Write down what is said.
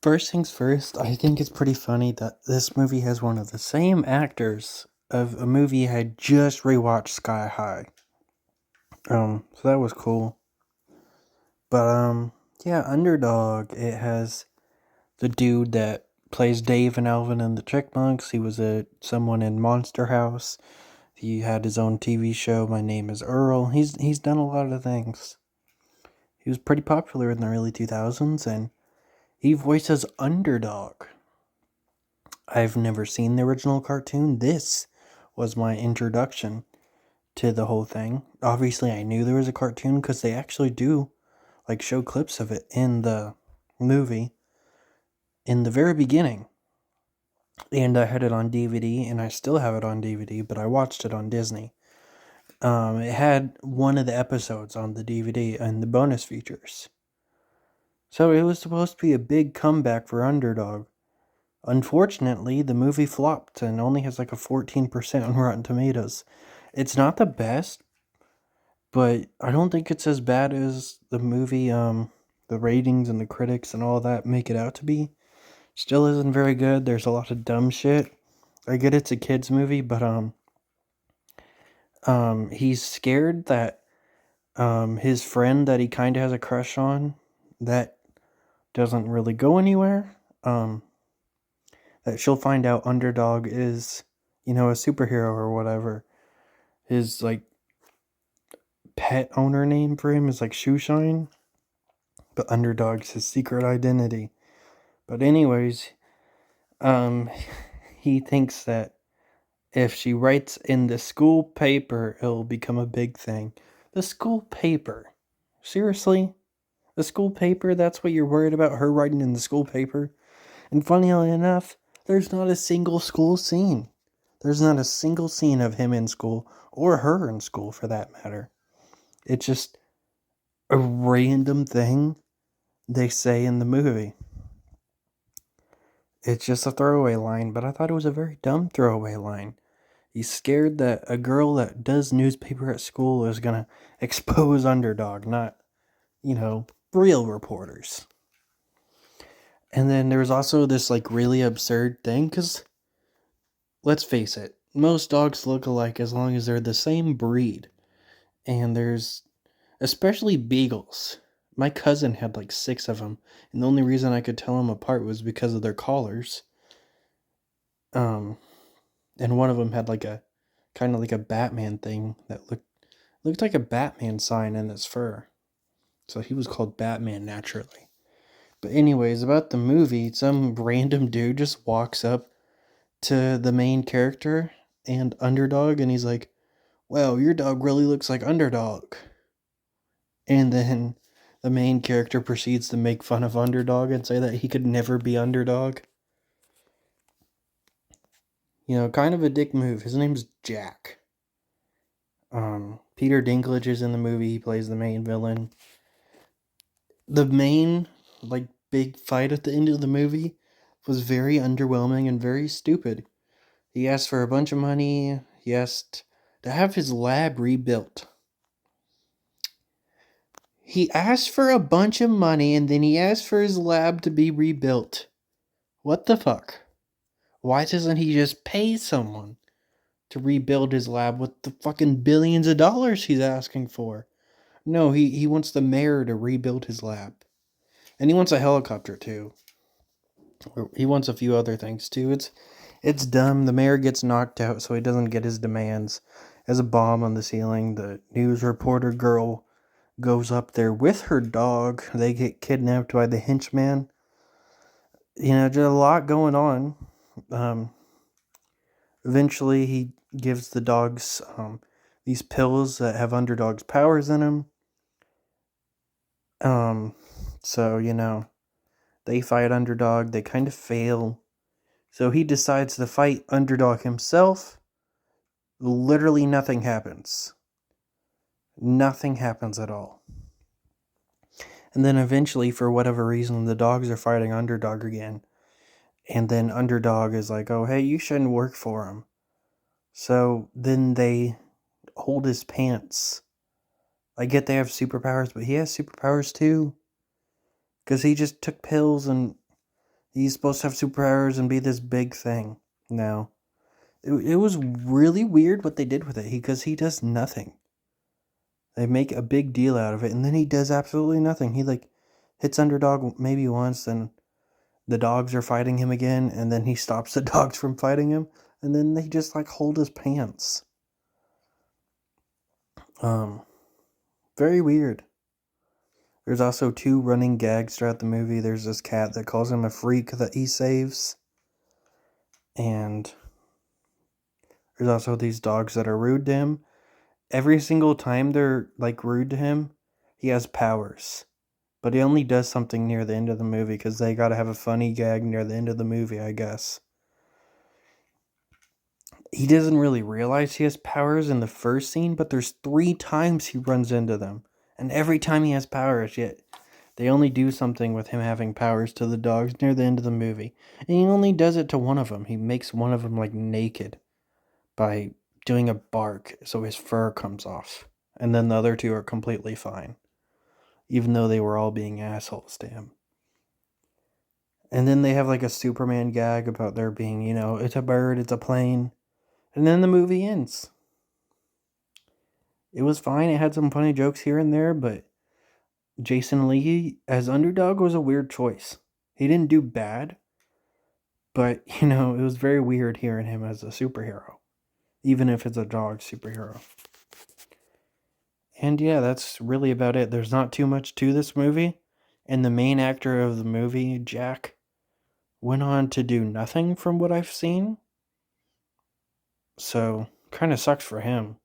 First things first, I think it's pretty funny that this movie has one of the same actors of a movie I just rewatched, Sky High. So that was cool. But yeah, Underdog. It has the dude that plays Dave and Alvin and the Chickmunks. He was someone in Monster House. He had his own TV show. My Name Is Earl. He's done a lot of things. He was pretty popular in the early 2000s, and he voices Underdog. I've never seen the original cartoon. This was my introduction to the whole thing. Obviously, I knew there was a cartoon because they actually do show clips of it in the movie in the very beginning. And I had it on DVD, and I still have it on DVD, but I watched it on Disney. It had one of the episodes on the DVD and the bonus features. So it was supposed to be a big comeback for Underdog. Unfortunately, the movie flopped and only has a 14% on Rotten Tomatoes. It's not the best, but I don't think it's as bad as the movie, the ratings and the critics and all that make it out to be. Still isn't very good. There's a lot of dumb shit. I get it's a kids movie, but he's scared that his friend that he kind of has a crush on that doesn't really go anywhere. That she'll find out Underdog is, a superhero or whatever. His pet owner name for him is Shoeshine, but Underdog's his secret identity. But anyways, um, he thinks that if she writes in the school paper, it'll become a big thing. The school paper? Seriously? The school paper? That's what you're worried about, her writing in the school paper? And funnily enough, there's not a single school scene. There's not a single scene of him in school, or her in school for that matter. It's just a random thing they say in the movie. It's just a throwaway line, but I thought it was a very dumb throwaway line. He's scared that a girl that does newspaper at school is gonna expose Underdog, not, real reporters. And then there's also this really absurd thing, because let's face it, most dogs look alike as long as they're the same breed. And there's especially beagles. My cousin had 6 of them, and the only reason I could tell them apart was because of their collars. And one of them had a kind of a Batman thing that looked like a Batman sign in its fur. So he was called Batman naturally. But anyways, about the movie, some random dude just walks up to the main character and Underdog, and he's like, "Well, your dog really looks like Underdog." And then the main character proceeds to make fun of Underdog and say that he could never be Underdog. Kind of a dick move. His name's Jack. Peter Dinklage is in the movie. He plays the main villain. The main, big fight at the end of the movie was very underwhelming and very stupid. He asked for a bunch of money. He asked to have his lab rebuilt. He asked for a bunch of money and then he asked for his lab to be rebuilt. What the fuck? Why doesn't he just pay someone to rebuild his lab with the fucking billions of dollars he's asking for? No, he wants the mayor to rebuild his lab. And he wants a helicopter too. He wants a few other things too. It's dumb. The mayor gets knocked out so he doesn't get his demands. There's a bomb on the ceiling. The news reporter girl goes up there with her dog. They get kidnapped by the henchman. Just a lot going on. Eventually, he gives the dogs these pills that have Underdog's powers in them. So, they fight Underdog. They kind of fail. So he decides to fight Underdog himself. Literally nothing happens. Nothing happens at all. And then eventually, for whatever reason, the dogs are fighting Underdog again. And then Underdog is like, "Oh, hey, you shouldn't work for him." So then they hold his pants. I get they have superpowers, but he has superpowers too. Because he just took pills and He's supposed to have superpowers and be this big thing. No. It was really weird what they did with it because he does nothing. They make a big deal out of it, and then he does absolutely nothing. He like hits underdog maybe once, then the dogs are fighting him again, and then he stops the dogs from fighting him, and then they just like hold his pants. Very weird. There's also two running gags throughout the movie. There's this cat that calls him a freak that he saves, and there's also these dogs that are rude to him. Every single time they're like rude to him, he has powers. But he only does something near the end of the movie because they gotta have a funny gag near the end of the movie, I guess. He doesn't really realize he has powers in the first scene, but there's 3 times he runs into them. And every time he has powers, yet they only do something with him having powers to the dogs near the end of the movie. And he only does it to one of them. He makes one of them like naked by doing a bark so his fur comes off. And then the other 2 are completely fine, even though they were all being assholes to him. And then they have like a Superman gag about there being, it's a bird, it's a plane. And then the movie ends. It was fine. It had some funny jokes here and there, but Jason Lee as underdog was a weird choice. He didn't do bad, but, it was very weird hearing him as a superhero, even if it's a dog superhero. And yeah, that's really about it. There's not too much to this movie. And the main actor of the movie, Jack, went on to do nothing from what I've seen. So, kind of sucks for him.